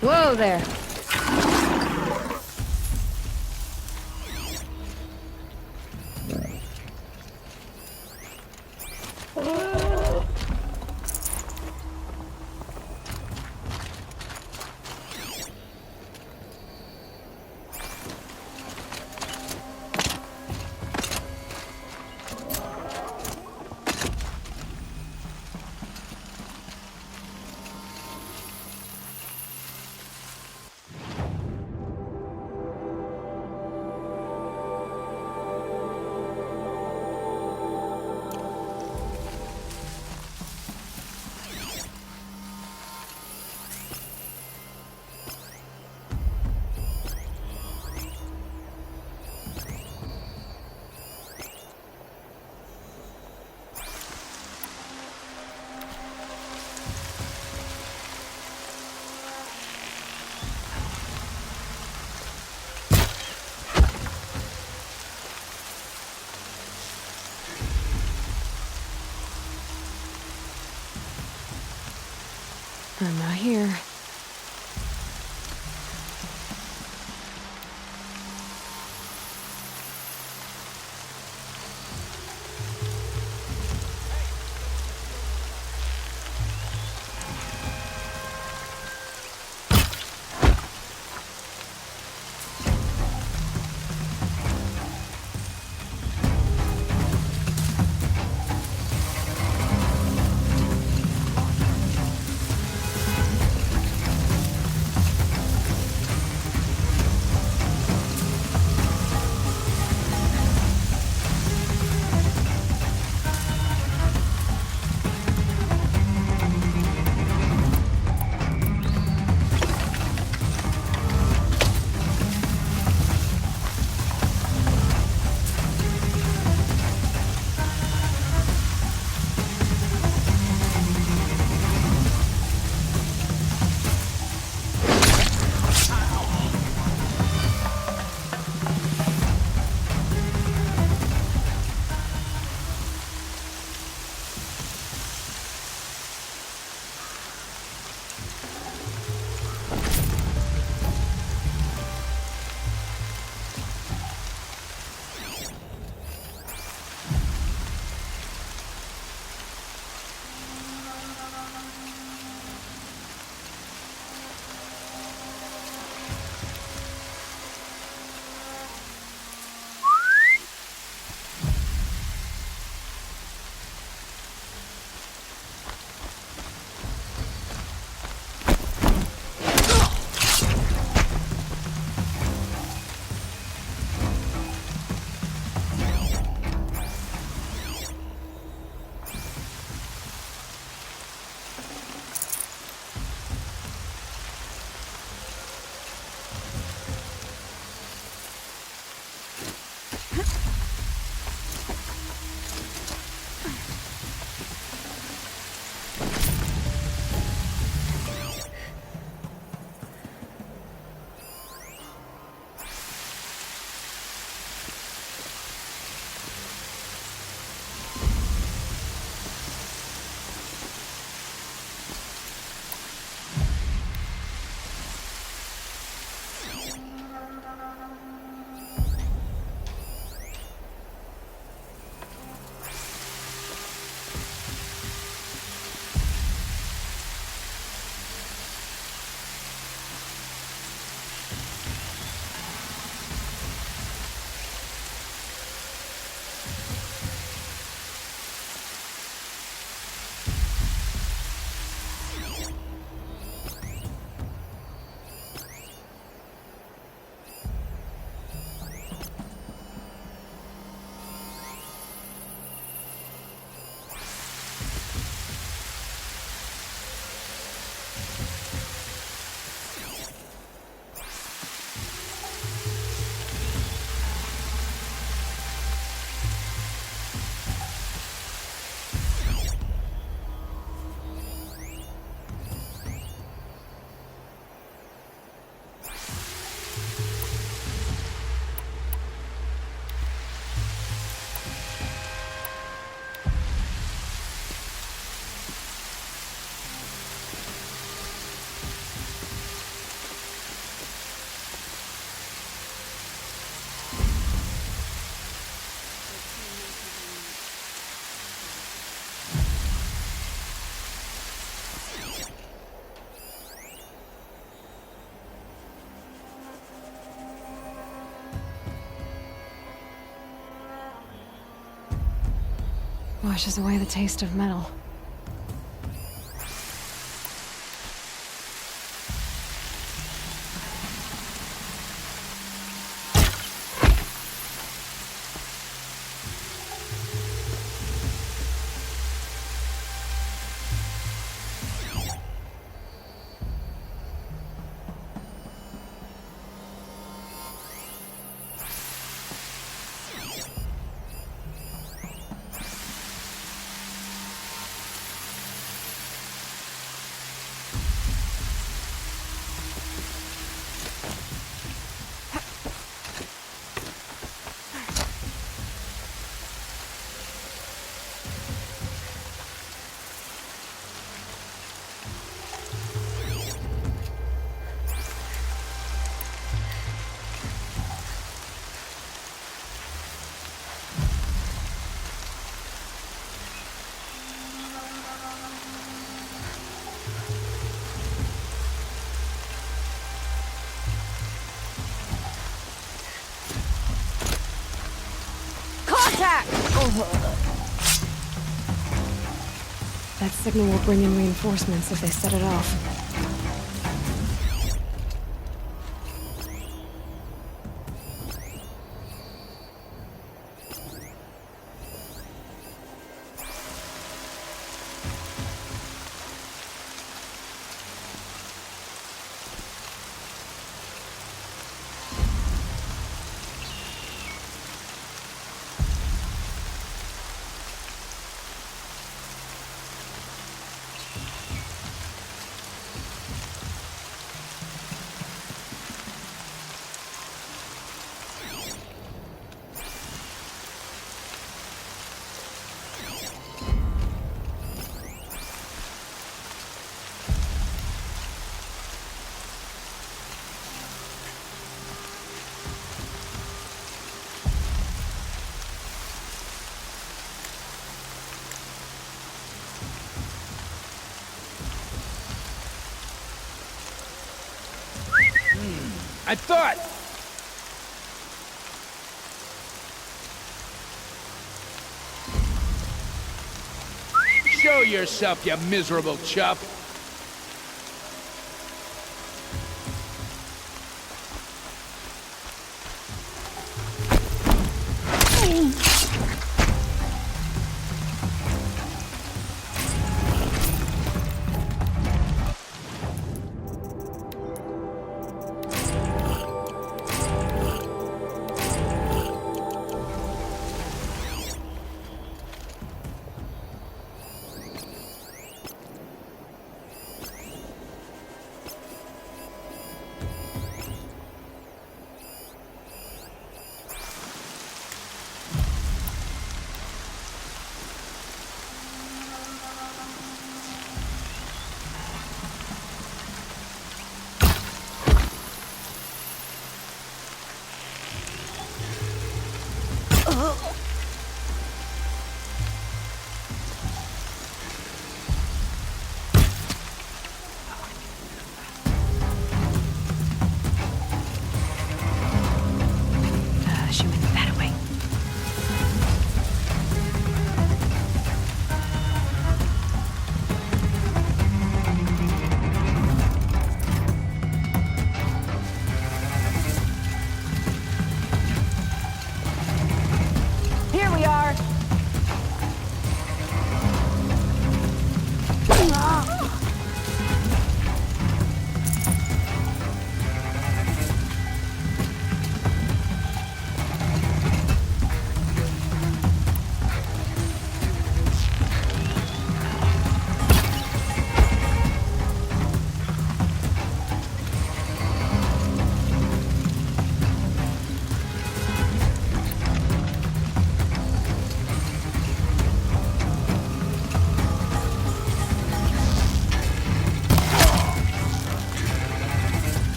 Whoa there. I'm not here. washes away the taste of metal. That signal will bring in reinforcements if they set it off. I thought! Show yourself, you miserable chump!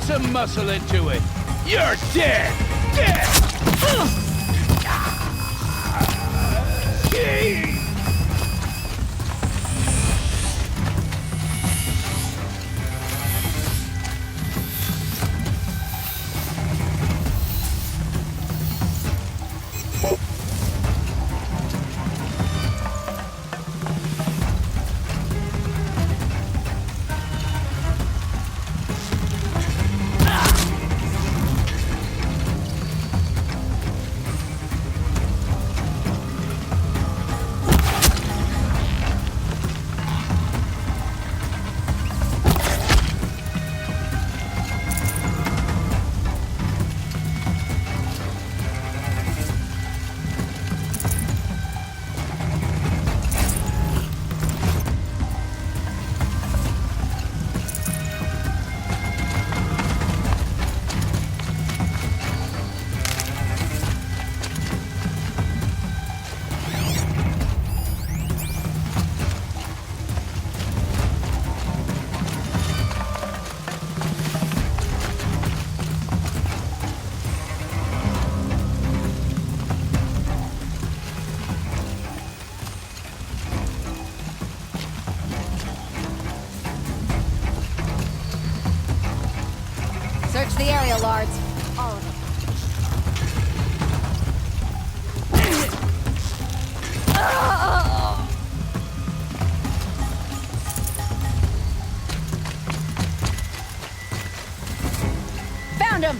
some muscle into it. You're dead! Dead! Search the area, Lards. All of them. Found him!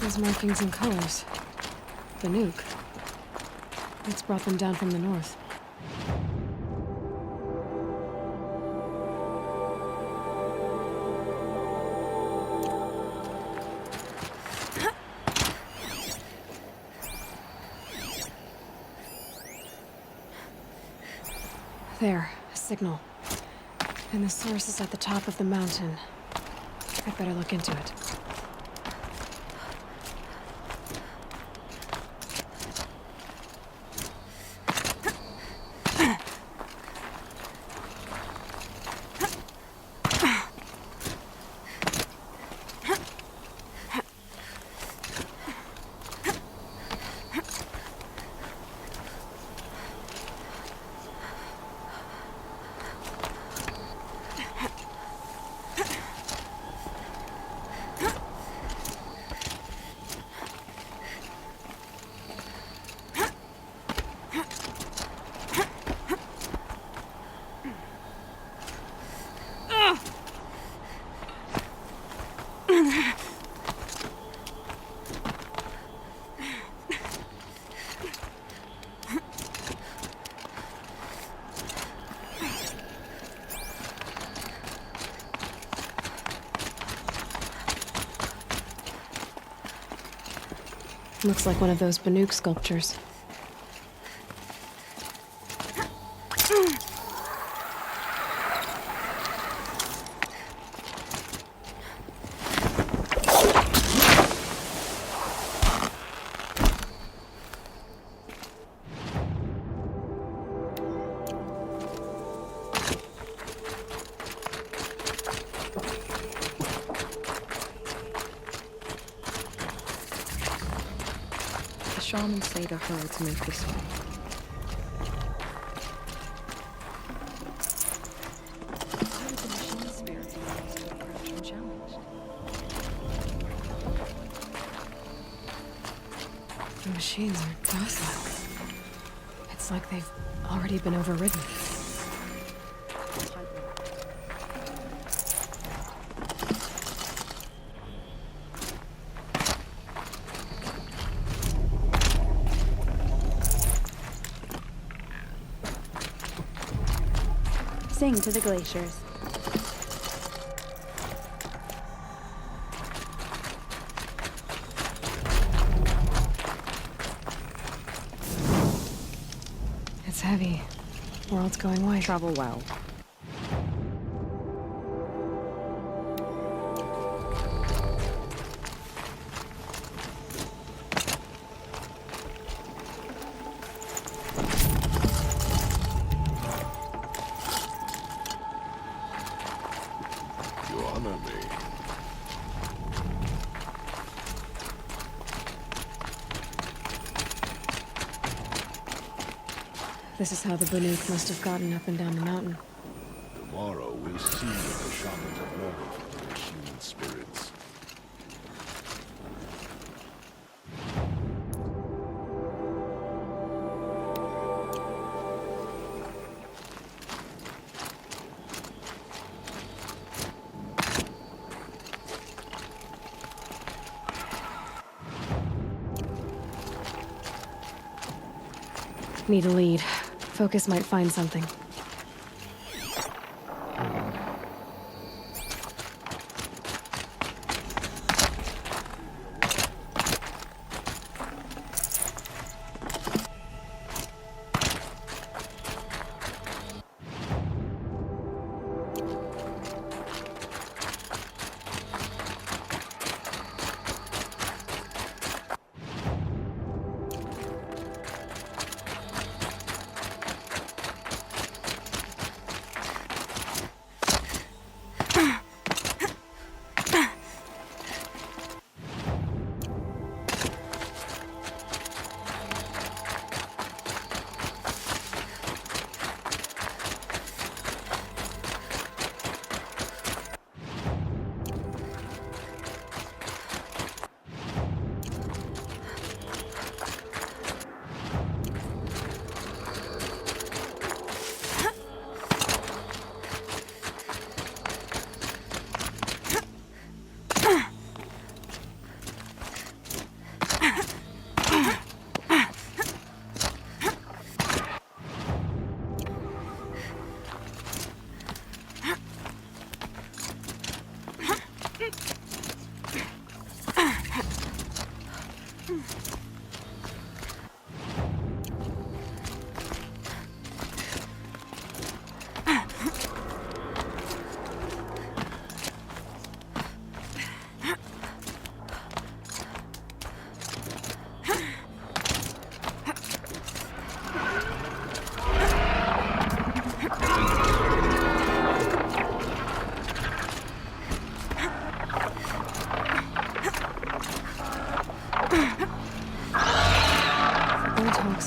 Those markings and colors. The nuke. It's brought them down from the north. There, a signal. And the source is at the top of the mountain. I'd better look into it. Huh? Looks like one of those Banuk sculptures. The shamans say the herds make this way. Why would the machine spirit be used to approach unchallenged? The machines are docile. It's like they've already been overridden. Sing to the glaciers. It's heavy. World's going white. Travel well. You honor me. This is how the Banuk must have gotten up and down the mountain. Tomorrow we'll see what the shamans have learned from the machine spirits. Need a lead. Focus might find something.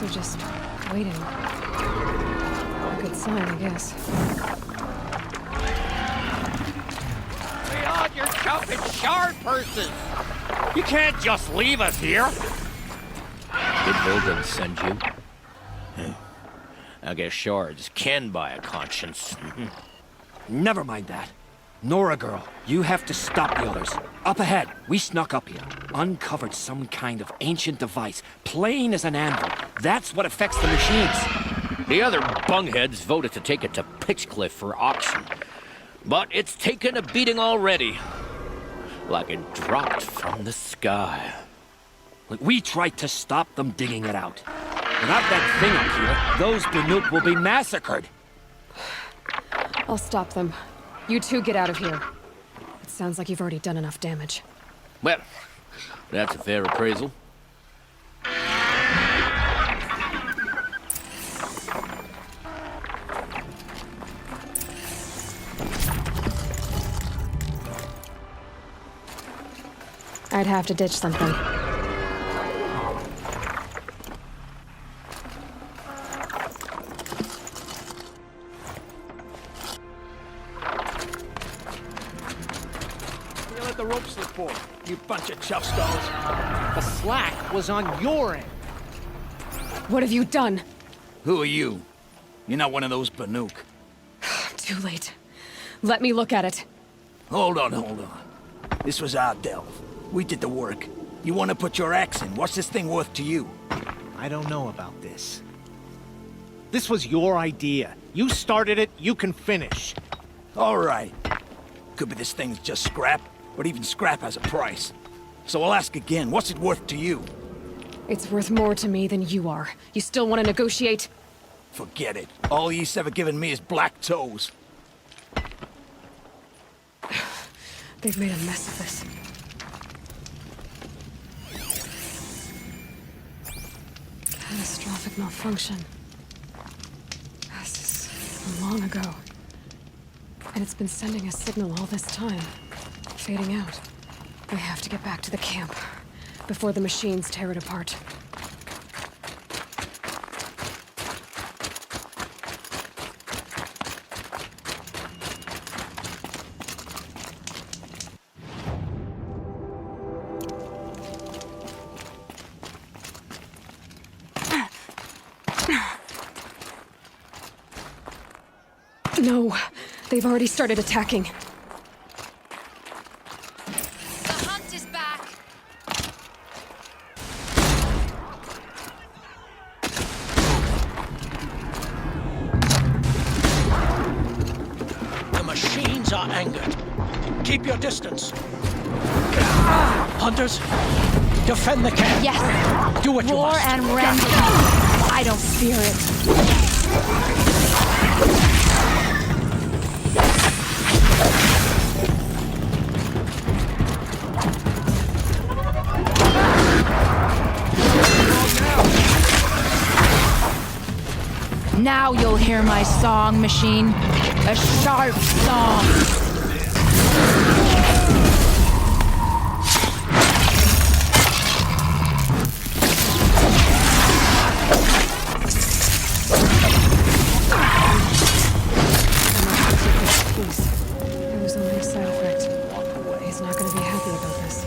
Are just waiting. A good sign, I guess. Beyond your jumping shard purses! You can't just leave us here! Did Hogan send you? I guess shards can buy a conscience. Never mind that. Nora girl, you have to stop the others. Up ahead, we snuck up here. Uncovered some kind of ancient device, plain as an anvil. That's what affects the machines. The other bungheads voted to take it to Pitchcliff for auction. But it's taken a beating already. Like it dropped from the sky. Like, we tried to stop them digging it out. Without that thing up here, those Banuk will be massacred. I'll stop them. You two get out of here. It sounds like you've already done enough damage. Well, that's a fair appraisal. I'd have to ditch something. You let the rope slip for, you bunch of chuff skulls. The slack was on your end. What have you done? Who are you? You're not one of those Banuk. Too late. Let me look at it. Hold on. This was our delve. We did the work. You want to put your axe in? What's this thing worth to you? I don't know about this. This was your idea. You started it, you can finish. All right. Could be this thing's just scrap, but even scrap has a price. So I'll ask again, what's it worth to you? It's worth more to me than you are. You still want to negotiate? Forget it. All East's ever given me is black toes. They've made a mess of this. Catastrophic malfunction. This is long ago. And it's been sending a signal all this time. Fading out. I have to get back to the camp before the machines tear it apart. No, they've already started attacking. The hunt is back. The machines are angered. Keep your distance. Hunters, defend the camp. Yes! Do what you Roar must. and rend. I don't fear it. Now you'll hear my song, machine. A sharp song. It was only a side effect. He's not going to be happy about this.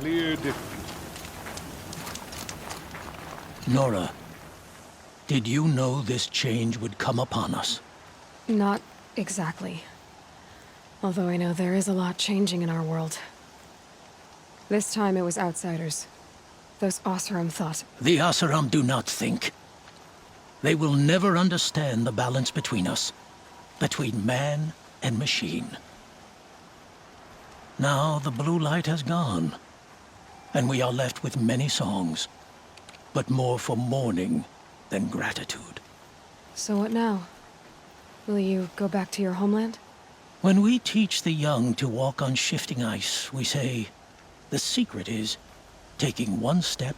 Clear defeat. Nora, did you know this change would come upon us? Not exactly. Although I know there is a lot changing in our world. This time it was outsiders. Those Oseram thought. The Asaram do not think. They will never understand the balance between us, between man and machine. Now the blue light has gone, and we are left with many songs, but more for mourning than gratitude. So what now? Will you go back to your homeland? When we teach the young to walk on shifting ice, we say, the secret is taking one step,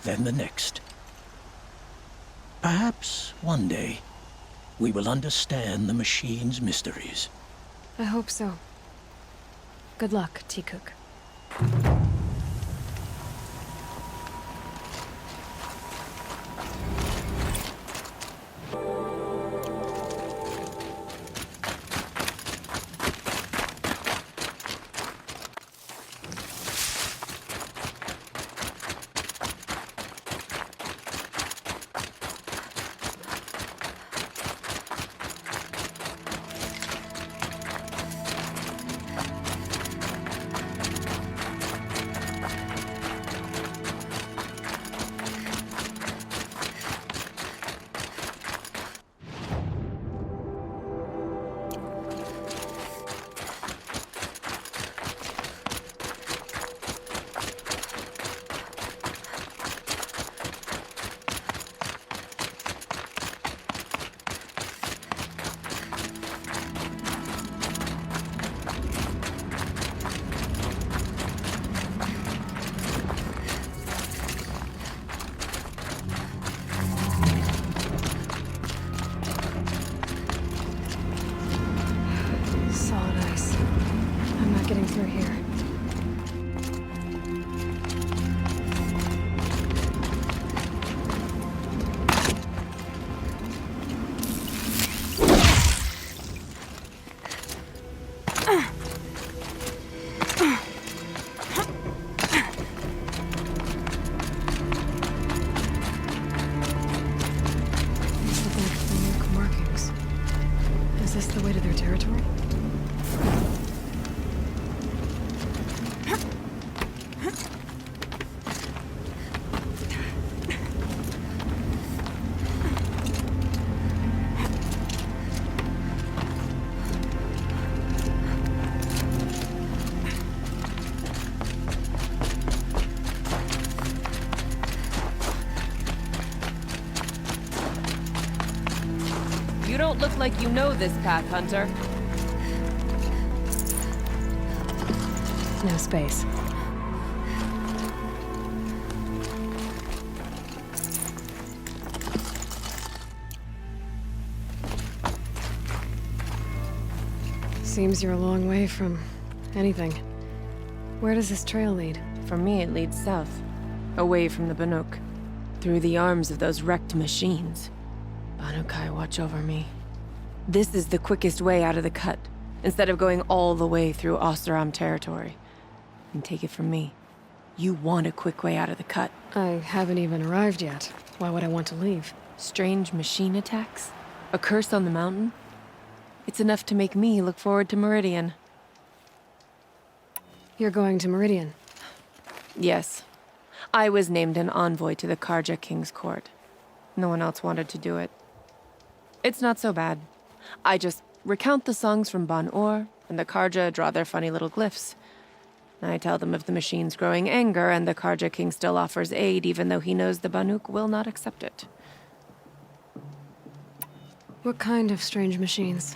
then the next. Perhaps one day, we will understand the machine's mysteries. I hope so. Good luck, Tikuk. don't look like you know this path, Hunter. No space. Seems you're a long way from anything. Where does this trail lead? For me, it leads south. Away from the Banuk. Through the arms of those wrecked machines. Banukai, watch over me. This is the quickest way out of the cut, instead of going all the way through Oseram territory. And take it from me, you want a quick way out of the cut. I haven't even arrived yet. Why would I want to leave? Strange machine attacks? A curse on the mountain? It's enough to make me look forward to Meridian. You're going to Meridian? Yes. I was named an envoy to the Karja King's court. No one else wanted to do it. It's not so bad. I just recount the songs from Ban-Or, and the Karja draw their funny little glyphs. I tell them of the machine's growing anger, and the Karja King still offers aid, even though he knows the Banuk will not accept it. What kind of strange machines?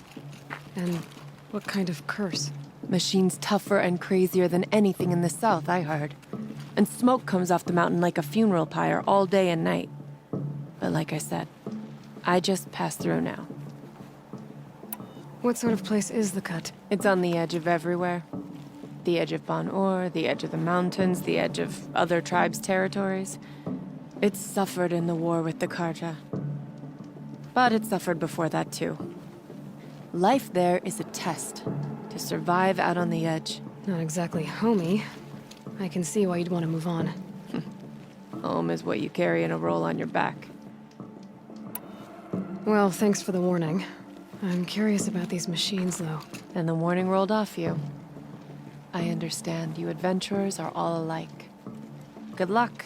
And what kind of curse? Machines tougher and crazier than anything in the south, I heard. And smoke comes off the mountain like a funeral pyre all day and night. But like I said, I just pass through now. What sort of place is the cut? It's on the edge of everywhere. The edge of Ban-Or, the edge of the mountains, the edge of other tribes' territories. It's suffered in the war with the Karja. But it suffered before that too. Life there is a test. To survive out on the edge. Not exactly homey. I can see why you'd want to move on. Home is what you carry in a roll on your back. Well, thanks for the warning. I'm curious about these machines, though. And the warning rolled off you. I understand you adventurers are all alike. Good luck.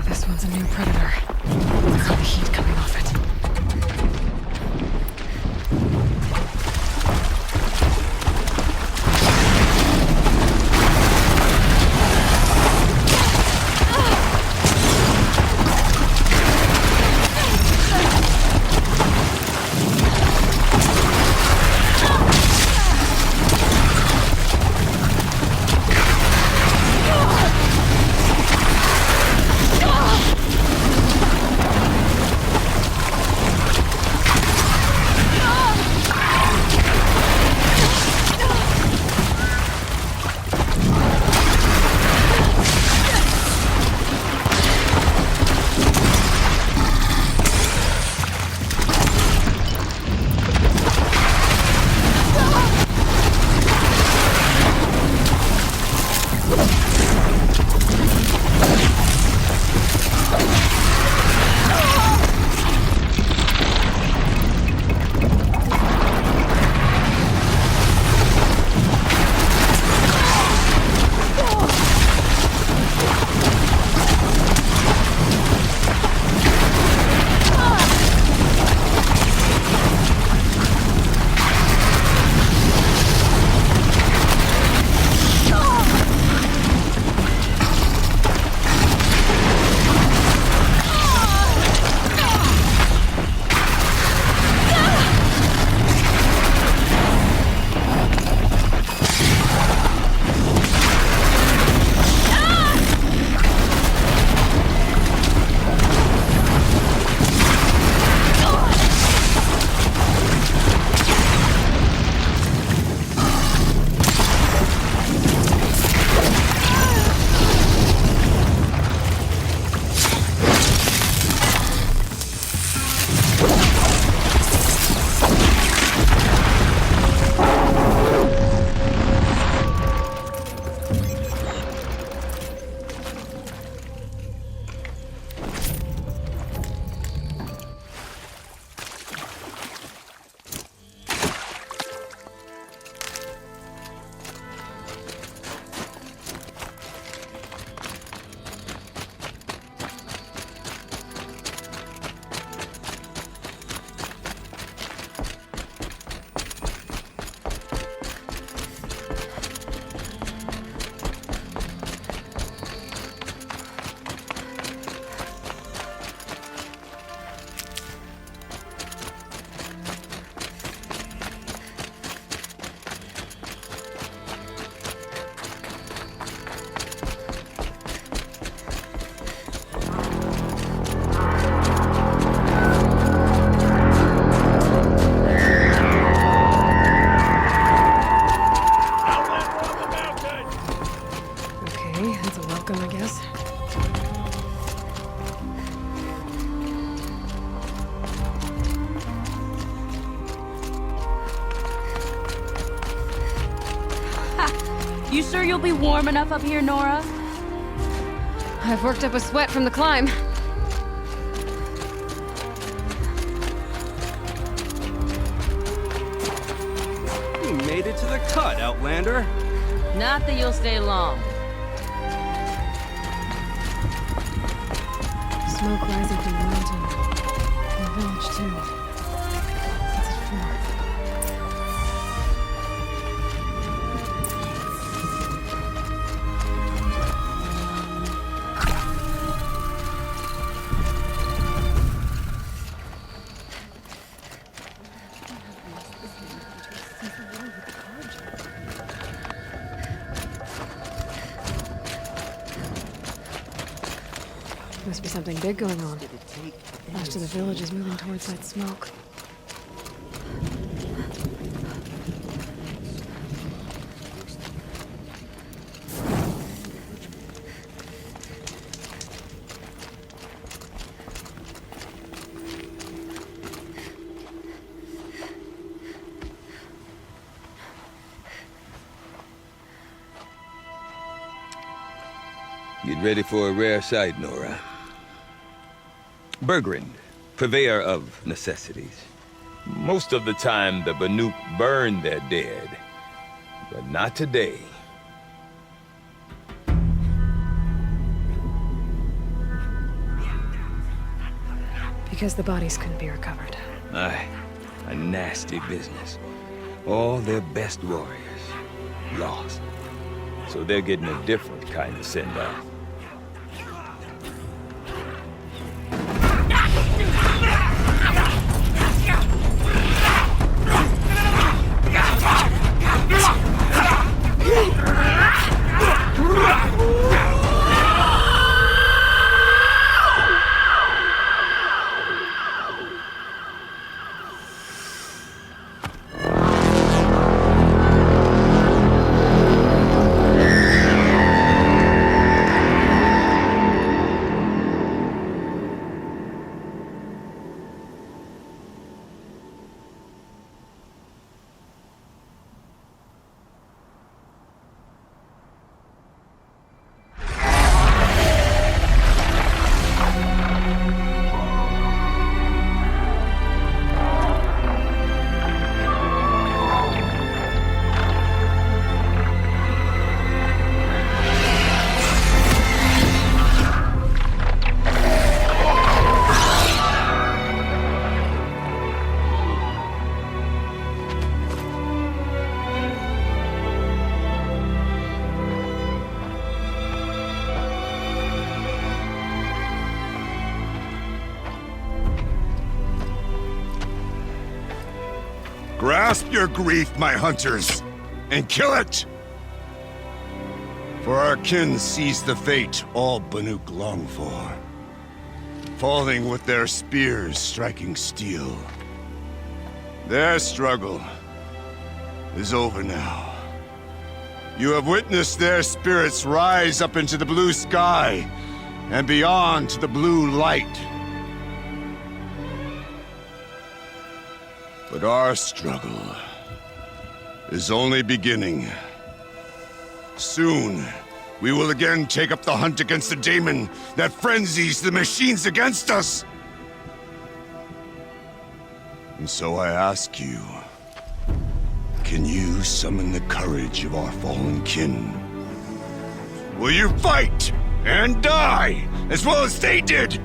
This one's a new predator. Look at the heat coming off it. Welcome, I guess. You sure you'll be warm enough up here, Nora? I've worked up a sweat from the climb. You made it to the cut, Outlander. Not that you'll stay long. Smoke rising from the mountain. And the village, too. What's it for? Must be something big going on. Most of the village is moving towards that smoke. Get ready for a rare sight, Nora. Bergrind, purveyor of necessities. Most of the time, the Banuk burn their dead. But not today. Because the bodies couldn't be recovered. Aye, a nasty business. All their best warriors lost. So they're getting a different kind of send-off. Grasp your grief, my hunters, and kill it! For our kin sees the fate all Banuk long for. Falling with their spears striking steel. Their struggle is over now. You have witnessed their spirits rise up into the blue sky and beyond to the blue light. But our struggle is only beginning. Soon, we will again take up the hunt against the daemon that frenzies the machines against us. And so I ask you, can you summon the courage of our fallen kin? Will you fight and die as well as they did?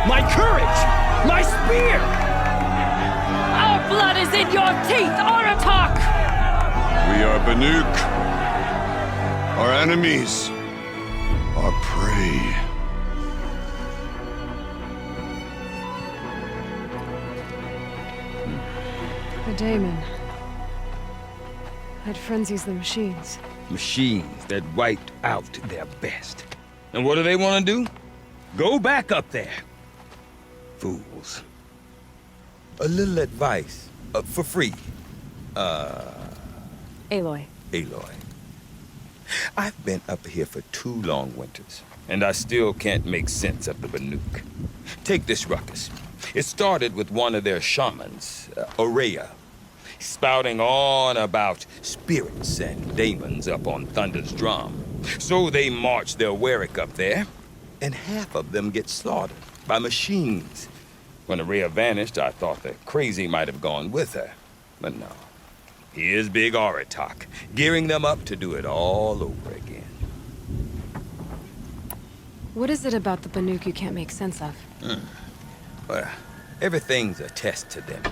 My courage! My spear! Our blood is in your teeth, Aratak! We are Banuk. Our enemies are prey. The daemon. That frenzies the machines. Machines that wiped out their best. And what do they want to do? Go back up there. Fools. A little advice, for free. Aloy. Aloy. I've been up here for 2 long winters, and I still can't make sense of the Banuk. Take this ruckus. It started with one of their shamans, Aurea, spouting on about spirits and demons up on Thunder's drum. So they march their Warwick up there, and half of them get slaughtered by machines. When Aurea vanished, I thought the crazy might have gone with her, but no. Here's Big Aratak, gearing them up to do it all over again. What is it about the Banuk you can't make sense of? Well, everything's a test to them.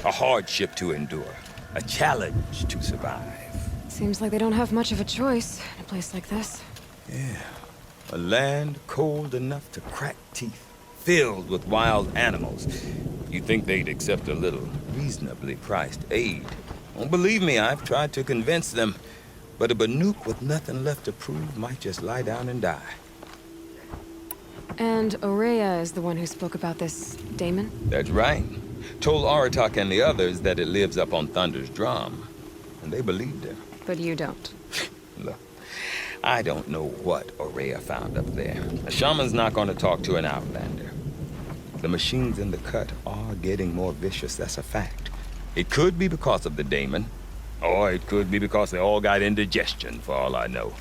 A hardship to endure. A challenge to survive. Seems like they don't have much of a choice in a place like this. Yeah. A land cold enough to crack teeth. Filled with wild animals. You'd think they'd accept a little reasonably priced aid. Well, believe me, I've tried to convince them. But a Banuk with nothing left to prove might just lie down and die. And Aurea is the one who spoke about this daemon? That's right. Told Aratak and the others that it lives up on Thunder's drum. And they believed him. But you don't. Look, I don't know what Aurea found up there. A shaman's not going to talk to an outlander. The machines in the cut are getting more vicious, that's a fact. It could be because of the daemon, or it could be because they all got indigestion, for all I know.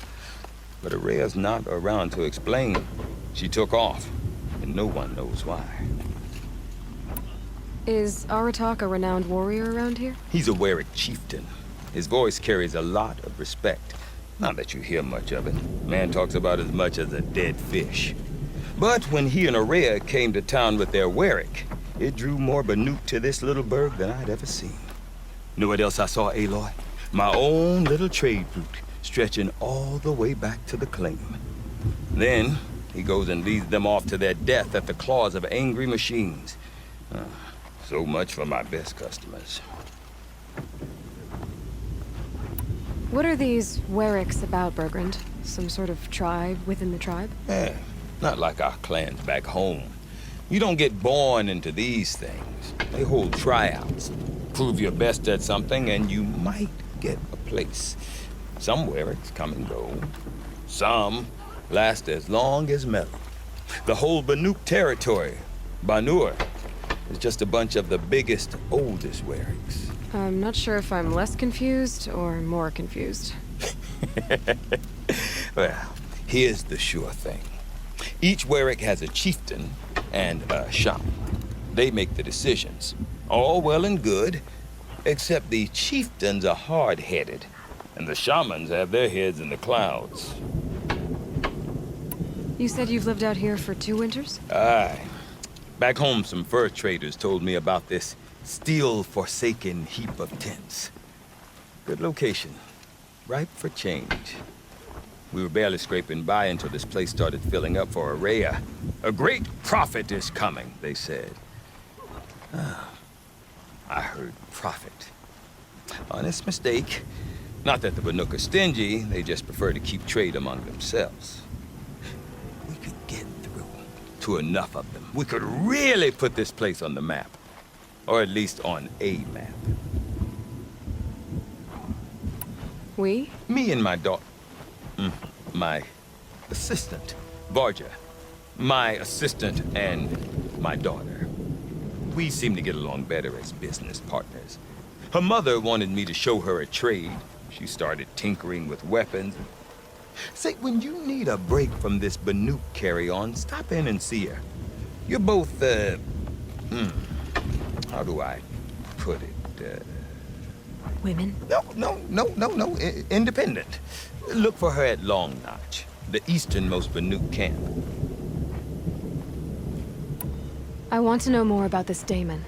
But Aurea's not around to explain. She took off, and no one knows why. Is Aratak a renowned warrior around here? He's a Warwick chieftain. His voice carries a lot of respect. Not that you hear much of it. Man talks about as much as a dead fish. But when he and Aurea came to town with their Warwick, it drew more Banuk to this little burg than I'd ever seen. Know what else I saw, Aloy? My own little trade route, stretching all the way back to the claim. Then, he goes and leads them off to their death at the claws of angry machines. So much for my best customers. What are these Warwicks about, Bergrand? Some sort of tribe within the tribe? Yeah, not like our clans back home. You don't get born into these things. They hold tryouts. Prove your best at something and you might get a place. Some Warwicks come and go. Some last as long as metal. The whole Banuk territory, Banur, is just a bunch of the biggest, oldest Warwicks. I'm not sure if I'm less confused or more confused. Well, here's the sure thing. Each Warwick has a chieftain and a shaman. They make the decisions. All well and good, except the chieftains are hard-headed, and the shamans have their heads in the clouds. You said you've lived out here for 2 winters? Aye. Back home, some fur traders told me about this steel-forsaken heap of tents. Good location. Ripe for change. We were barely scraping by until this place started filling up for Aurea. A great prophet is coming, they said. I heard prophet. Honest mistake. Not that the Banuk are stingy, they just prefer to keep trade among themselves. We could get through to enough of them. We could really put this place on the map. Or at least on a map. We? Me and my daughter. My assistant, Varja. My assistant and my daughter. We seem to get along better as business partners. Her mother wanted me to show her a trade. She started tinkering with weapons. Say, when you need a break from this Banuk carry-on, stop in and see her. You're both, how do I put it? Women? No. Independent. Look for her at Long Notch, the easternmost Banuk camp. I want to know more about this daemon.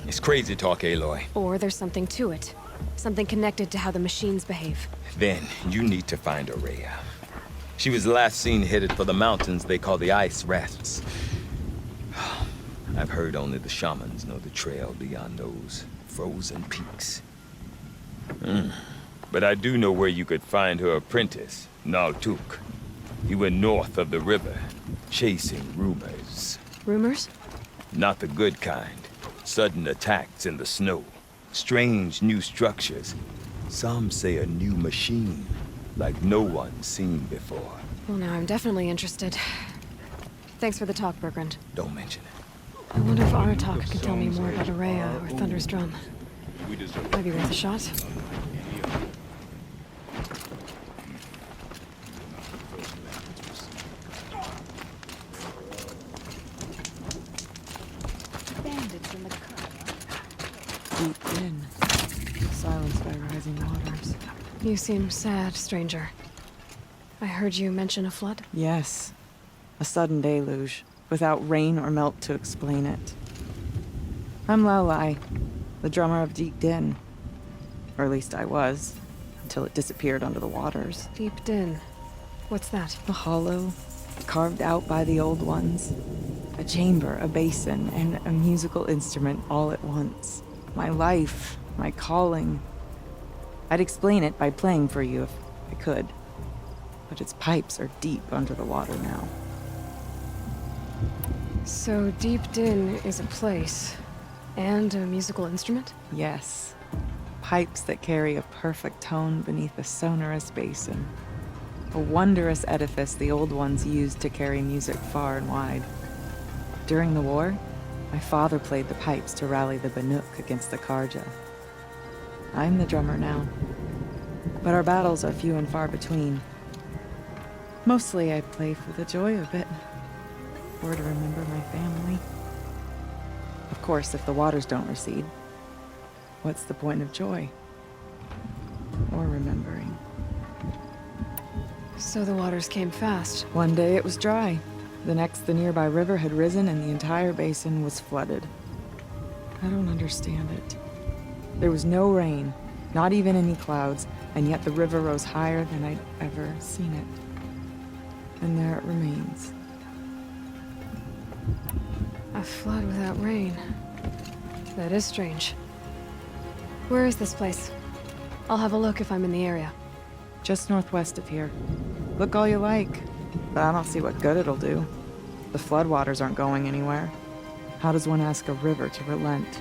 It's crazy talk, Aloy. Or there's something to it. Something connected to how the machines behave. Then you need to find Aurea. She was last seen headed for the mountains they call the Ice Rafts. I've heard only the shamans know the trail beyond those frozen peaks. But I do know where you could find her apprentice, Naltuk. He went north of the river, chasing rumors. Rumors? Not the good kind. Sudden attacks in the snow. Strange new structures. Some say a new machine. like no one's seen before. Well, now I'm definitely interested. Thanks for the talk, Bergrand. Don't mention it. I wonder if Aratak can tell me more about Araya or Thunder's drum. Might be worth a shot. Bandits in the cut. Deep in, silenced by rising waters. You seem sad, stranger. I heard you mention a flood? Yes. A sudden deluge, without rain or melt to explain it. I'm Laolai, the drummer of Deep Din. Or at least I was, until it disappeared under the waters. Deep Din. What's that? A hollow, carved out by the old ones. A chamber, a basin, and a musical instrument all at once. My life, my calling. I'd explain it by playing for you if I could. But its pipes are deep under the water now. So Deep Din is a place, and a musical instrument? Yes. Pipes that carry a perfect tone beneath a sonorous basin. A wondrous edifice the old ones used to carry music far and wide. During the war, my father played the pipes to rally the Banuk against the Karja. I'm the drummer now, but our battles are few and far between. Mostly I play for the joy of it, or to remember my family. Of course, if the waters don't recede, what's the point of joy? Or remembering? So the waters came fast. One day it was dry. The next, the nearby river had risen and the entire basin was flooded. I don't understand it. There was no rain, not even any clouds, and yet the river rose higher than I'd ever seen it. And there it remains. A flood without rain. That is strange. Where is this place? I'll have a look if I'm in the area. Just northwest of here. Look all you like, but I don't see what good it'll do. The floodwaters aren't going anywhere. How does one ask a river to relent?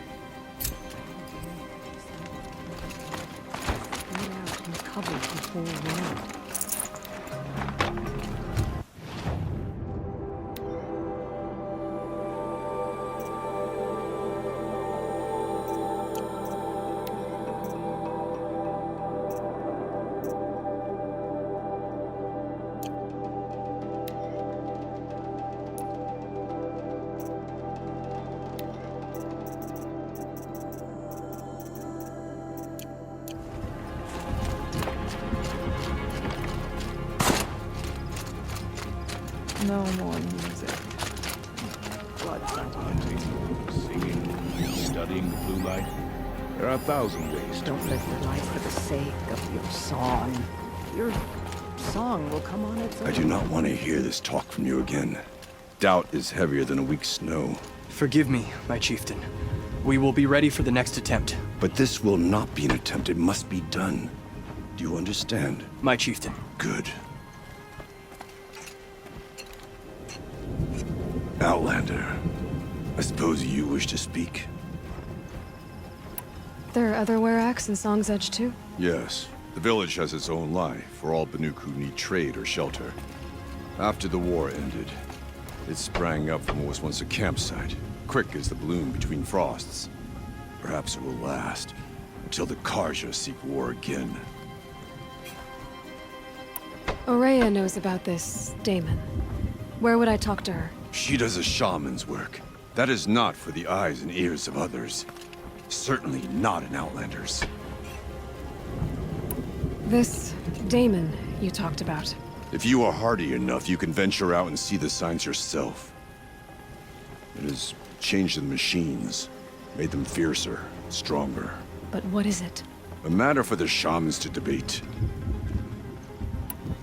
Spread out and cover the whole world. No more music. Blood singing, studying the blue light. There are 1,000 ways. Don't live your life for the sake of your song. Your song will come on its own. I do not want to hear this talk from you again. Doubt is heavier than a week's snow. Forgive me, my chieftain. We will be ready for the next attempt. But this will not be an attempt. It must be done. Do you understand? My chieftain. Good. Outlander, I suppose you wish to speak? There are other Weraks in Song's Edge too? Yes. The village has its own life for all Banuk who need trade or shelter. After the war ended, it sprang up from what was once a campsite, quick as the bloom between frosts. Perhaps it will last, until the Karja seek war again. Araya knows about this Daemon. Where would I talk to her? She does a shaman's work. That is not for the eyes and ears of others. Certainly not an Outlander's. This Daemon you talked about. If you are hardy enough, you can venture out and see the signs yourself. It has changed the machines, made them fiercer, stronger. But what is it? A matter for the shamans to debate.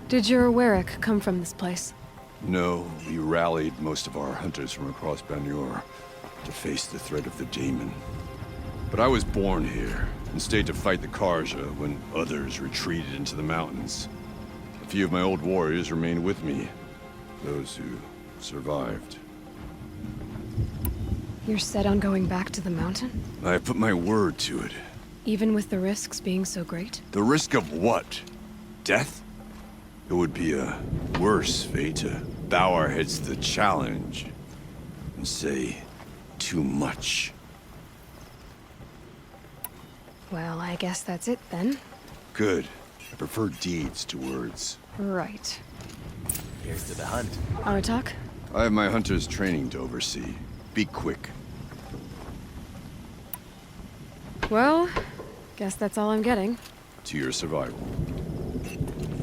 Did your Werak come from this place? No, we rallied most of our hunters from across Banur to face the threat of the Daemon. But I was born here, and stayed to fight the Karja when others retreated into the mountains. A few of my old warriors remained with me, those who survived. You're set on going back to the mountain? I have put my word to it. Even with the risks being so great? The risk of what? Death? It would be a worse fate to bow our heads to the challenge and say too much. Well, I guess that's it then. Good. I prefer deeds to words. Right. Here's to the hunt. Aratak? I have my hunter's training to oversee. Be quick. Well, guess that's all I'm getting. To your survival.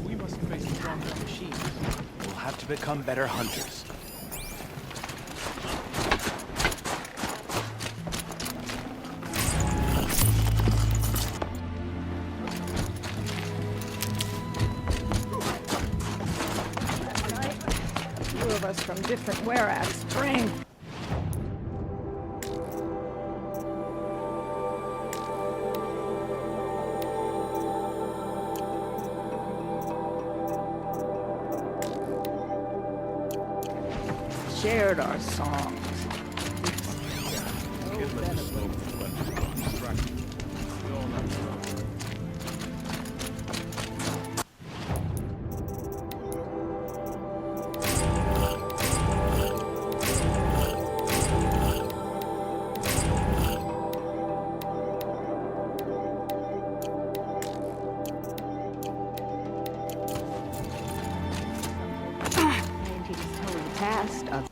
We must face stronger machines. We'll have to become better hunters. Two of us from different where-at spring. Shared our songs. Past of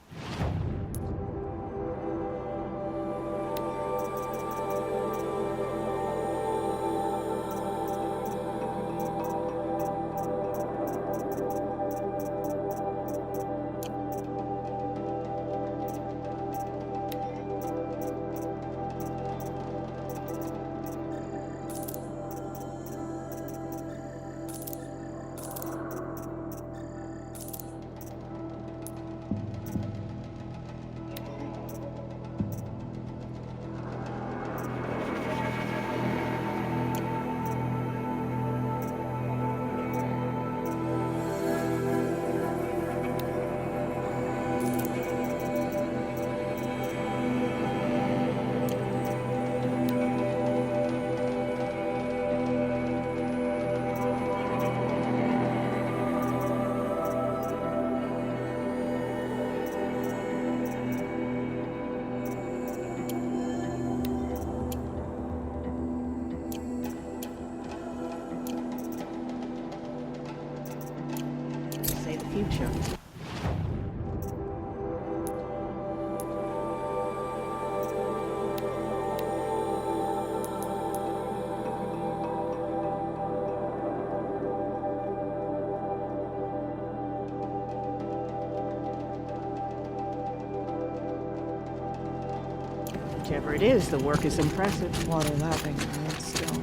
say the future. Whichever it is, the work is impressive. Water lapping red stone.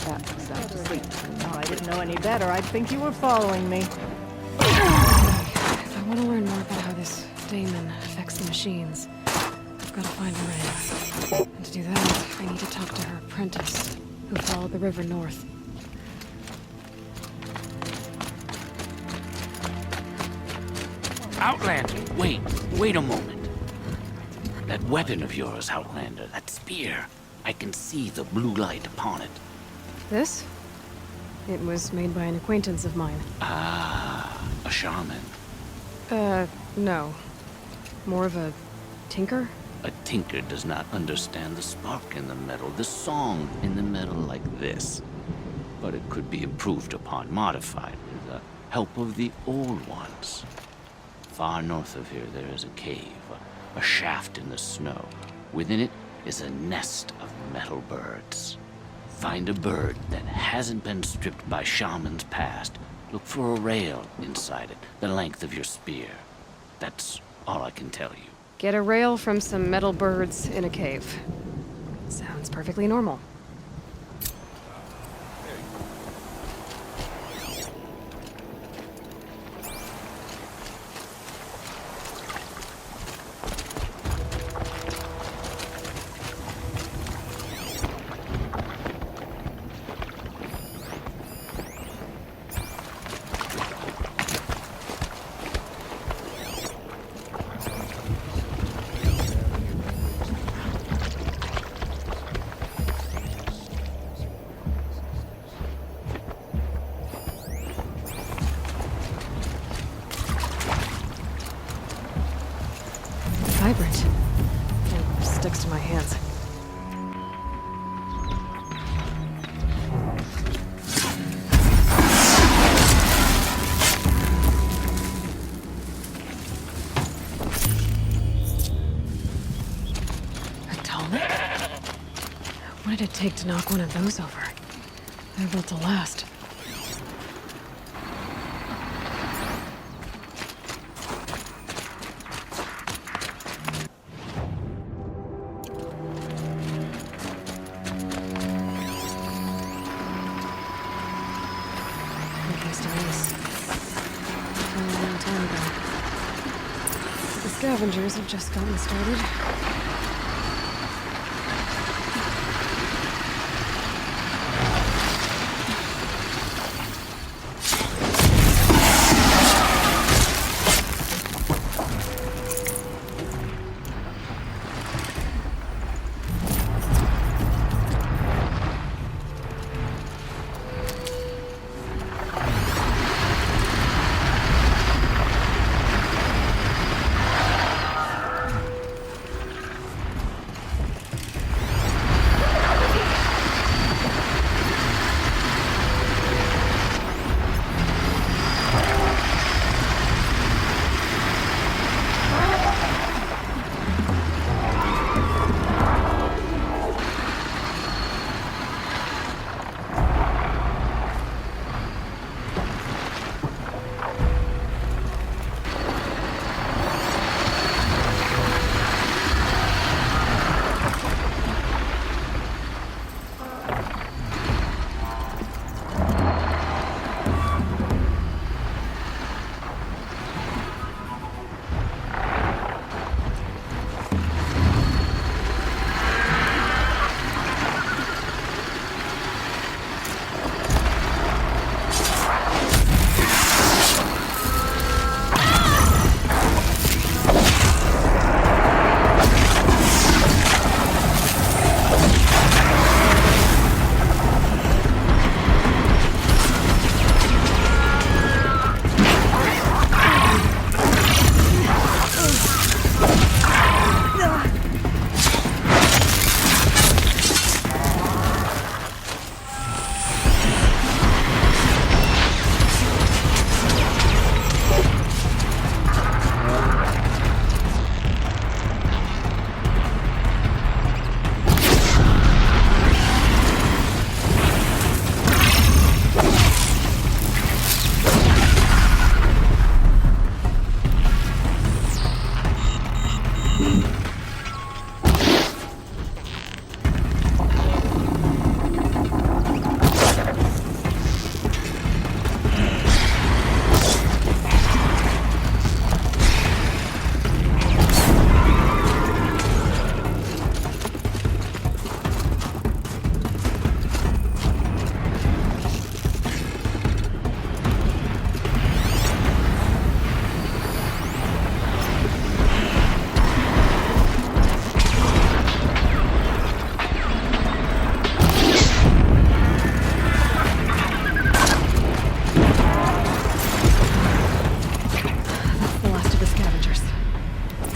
That was out to sleep. If I didn't know any better, I'd think you were following me. If I want to learn more about how this daemon affects the machines, I've got to find Araya. And to do that, I need to talk to her apprentice, who followed the river north. Outlander, wait a moment. That weapon of yours, Outlander, that spear. I can see the blue light upon it. This? It was made by an acquaintance of mine. Ah, a shaman. No. More of a tinker? A tinker does not understand the spark in the metal, the song in the metal like this. But it could be improved upon, modified, with the help of the old ones. Far north of here there is a cave, a shaft in the snow. Within it is a nest of metal birds. Find a bird that hasn't been stripped by shamans past. Look for a rail inside it, the length of your spear. That's all I can tell you. Get a rail from some metal birds in a cave. Sounds perfectly normal. vibrant. And sticks to my hands. What did it take to knock one of those over? They're built to last. Used to this a long time ago. The scavengers have just gotten started.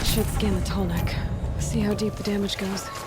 Should scan the tall neck. See how deep the damage goes.